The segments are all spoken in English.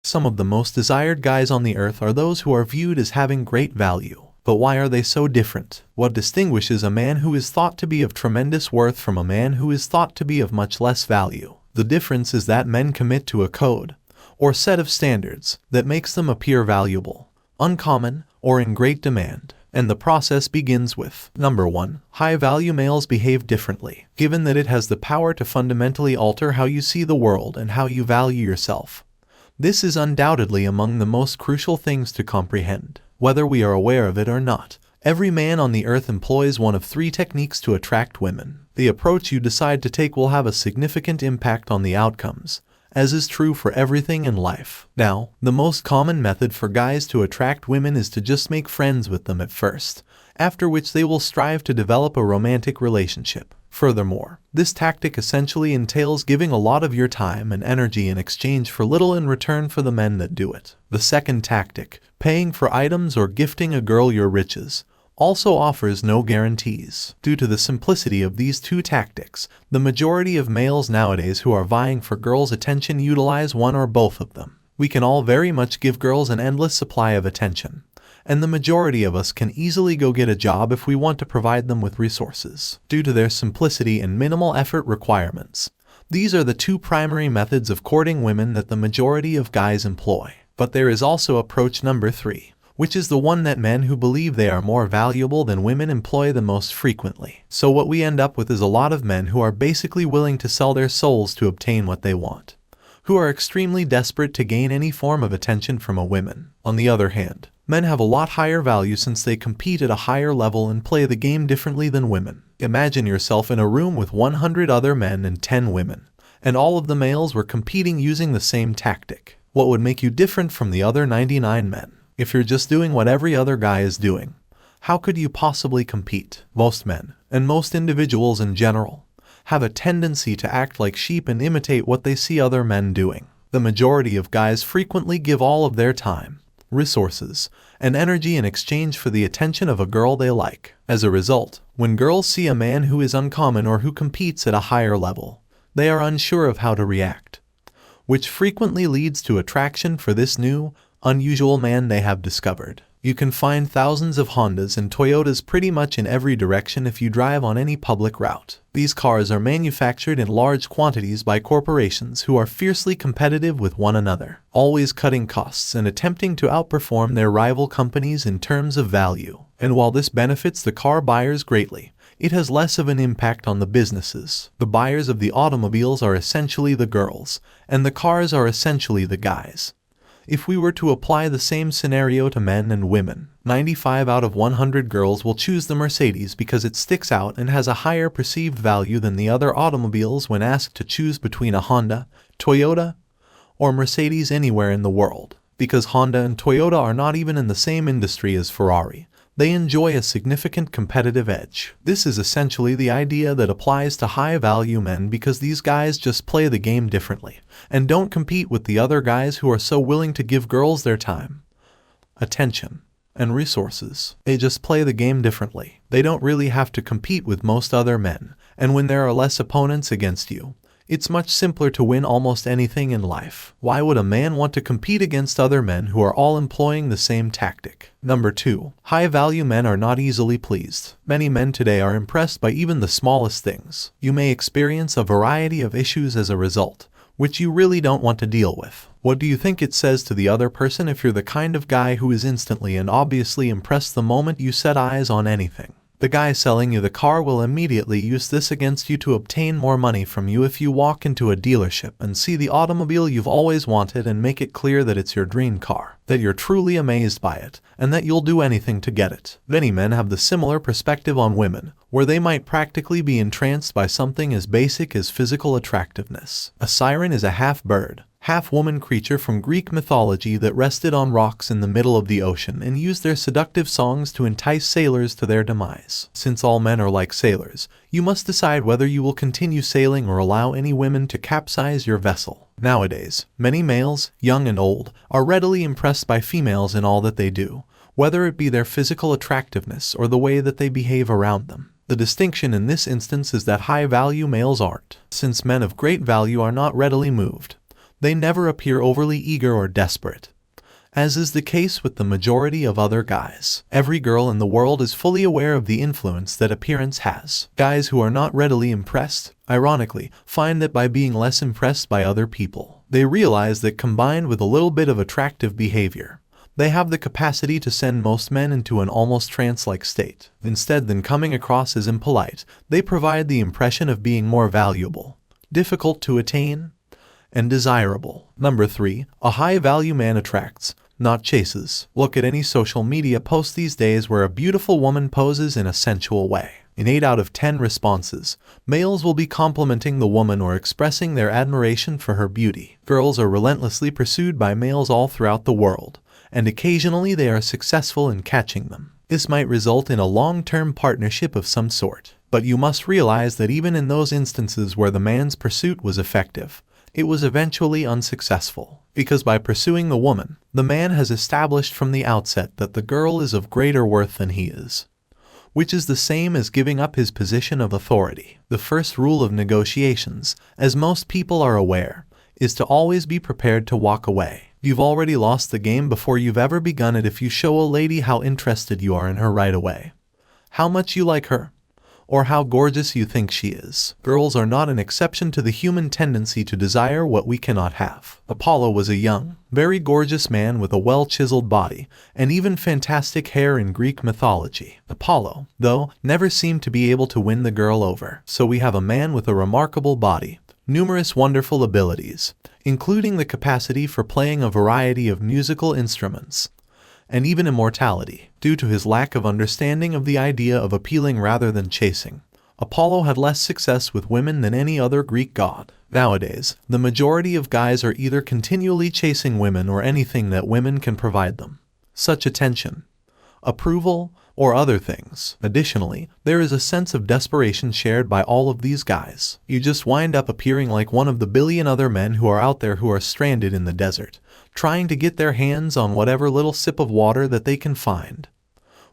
Some of the most desired guys on the earth are those who are viewed as having great value. But why are they so different? What distinguishes a man who is thought to be of tremendous worth from a man who is thought to be of much less value? The difference is that men commit to a code, or set of standards, that makes them appear valuable, uncommon, or in great demand. And the process begins with: number 1. High-value males behave differently, given that it has the power to fundamentally alter how you see the world and how you value yourself. This is undoubtedly among the most crucial things to comprehend, whether we are aware of it or not. Every man on the earth employs one of 3 techniques to attract women. The approach you decide to take will have a significant impact on the outcomes, as is true for everything in life. Now, the most common method for guys to attract women is to just make friends with them at first, after which they will strive to develop a romantic relationship. Furthermore, this tactic essentially entails giving a lot of your time and energy in exchange for little in return for the men that do it. The second tactic, paying for items or gifting a girl your riches, also offers no guarantees. Due to the simplicity of these 2 tactics, the majority of males nowadays who are vying for girls' attention utilize one or both of them. We can all very much give girls an endless supply of attention, and the majority of us can easily go get a job if we want to provide them with resources. Due to their simplicity and minimal effort requirements, these are the 2 primary methods of courting women that the majority of guys employ. But there is also approach number 3, which is the one that men who believe they are more valuable than women employ the most frequently. So what we end up with is a lot of men who are basically willing to sell their souls to obtain what they want, who are extremely desperate to gain any form of attention from a woman. On the other hand, men have a lot higher value since they compete at a higher level and play the game differently than women. Imagine yourself in a room with 100 other men and 10 women, and all of the males were competing using the same tactic. What would make you different from the other 99 men? If you're just doing what every other guy is doing, how could you possibly compete? Most men, and most individuals in general, have a tendency to act like sheep and imitate what they see other men doing. The majority of guys frequently give all of their time, resources, and energy in exchange for the attention of a girl they like. As a result, when girls see a man who is uncommon or who competes at a higher level, they are unsure of how to react, which frequently leads to attraction for this new, unusual man they have discovered. You can find thousands of Hondas and Toyotas pretty much in every direction if you drive on any public route. These cars are manufactured in large quantities by corporations who are fiercely competitive with one another, always cutting costs and attempting to outperform their rival companies in terms of value. And while this benefits the car buyers greatly, it has less of an impact on the businesses. The buyers of the automobiles are essentially the girls, and the cars are essentially the guys. If we were to apply the same scenario to men and women, 95 out of 100 girls will choose the Mercedes because it sticks out and has a higher perceived value than the other automobiles when asked to choose between a Honda, Toyota, or Mercedes anywhere in the world. Because Honda and Toyota are not even in the same industry as Ferrari, they enjoy a significant competitive edge. This is essentially the idea that applies to high-value men because these guys just play the game differently and don't compete with the other guys who are so willing to give girls their time, attention, and resources. They just play the game differently. They don't really have to compete with most other men, and when there are less opponents against you, it's much simpler to win almost anything in life. Why would a man want to compete against other men who are all employing the same tactic? Number 2. High-value men are not easily pleased. Many men today are impressed by even the smallest things. You may experience a variety of issues as a result, which you really don't want to deal with. What do you think it says to the other person if you're the kind of guy who is instantly and obviously impressed the moment you set eyes on anything? The guy selling you the car will immediately use this against you to obtain more money from you if you walk into a dealership and see the automobile you've always wanted and make it clear that it's your dream car, that you're truly amazed by it, and that you'll do anything to get it. Many men have the similar perspective on women, where they might practically be entranced by something as basic as physical attractiveness. A siren is a half-bird, half-woman creature from Greek mythology that rested on rocks in the middle of the ocean and used their seductive songs to entice sailors to their demise. Since all men are like sailors, you must decide whether you will continue sailing or allow any women to capsize your vessel. Nowadays, many males, young and old, are readily impressed by females in all that they do, whether it be their physical attractiveness or the way that they behave around them. The distinction in this instance is that high-value males aren't. Since men of great value are not readily moved, They never appear overly eager or desperate, as is the case with the majority of other guys. Every girl in the world is fully aware of the influence that appearance has. Guys who are not readily impressed, ironically, find that by being less impressed by other people, they realize that combined with a little bit of attractive behavior, they have the capacity to send most men into an almost trance-like state. Instead than coming across as impolite, they provide the impression of being more valuable, difficult to attain, and desirable. Number 3. A high-value man attracts, not chases. Look at any social media post these days where a beautiful woman poses in a sensual way. In 8 out of 10 responses, males will be complimenting the woman or expressing their admiration for her beauty. Girls are relentlessly pursued by males all throughout the world, and occasionally they are successful in catching them. This might result in a long-term partnership of some sort, but you must realize that even in those instances where the man's pursuit was effective, it was eventually unsuccessful, because by pursuing the woman, the man has established from the outset that the girl is of greater worth than he is, which is the same as giving up his position of authority. The first rule of negotiations, as most people are aware, is to always be prepared to walk away. You've already lost the game before you've ever begun it if you show a lady how interested you are in her right away, how much you like her, or how gorgeous you think she is. Girls are not an exception to the human tendency to desire what we cannot have. Apollo was a young, very gorgeous man with a well-chiseled body, and even fantastic hair in Greek mythology. Apollo, though, never seemed to be able to win the girl over. So we have a man with a remarkable body, numerous wonderful abilities, including the capacity for playing a variety of musical instruments, and even immortality. Due to his lack of understanding of the idea of appealing rather than chasing, Apollo had less success with women than any other Greek god. Nowadays, the majority of guys are either continually chasing women or anything that women can provide them, such attention, approval, or other things. Additionally, there is a sense of desperation shared by all of these guys. You just wind up appearing like one of the billion other men who are out there who are stranded in the desert, trying to get their hands on whatever little sip of water that they can find,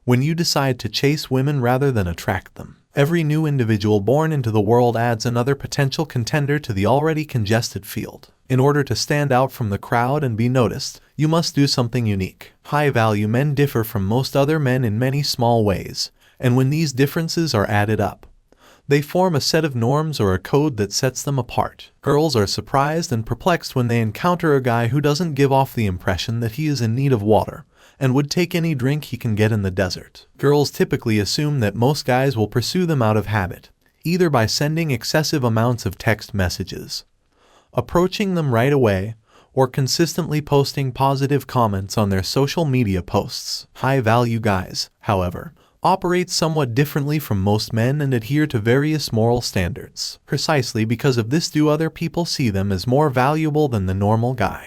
when you decide to chase women rather than attract them. Every new individual born into the world adds another potential contender to the already congested field. In order to stand out from the crowd and be noticed, you must do something unique. High-value men differ from most other men in many small ways, and when these differences are added up, they form a set of norms or a code that sets them apart. Girls are surprised and perplexed when they encounter a guy who doesn't give off the impression that he is in need of water and would take any drink he can get in the desert. Girls typically assume that most guys will pursue them out of habit, either by sending excessive amounts of text messages, approaching them right away, or consistently posting positive comments on their social media posts. High-value guys, however, operate somewhat differently from most men and adhere to various moral standards. Precisely because of this do other people see them as more valuable than the normal guy.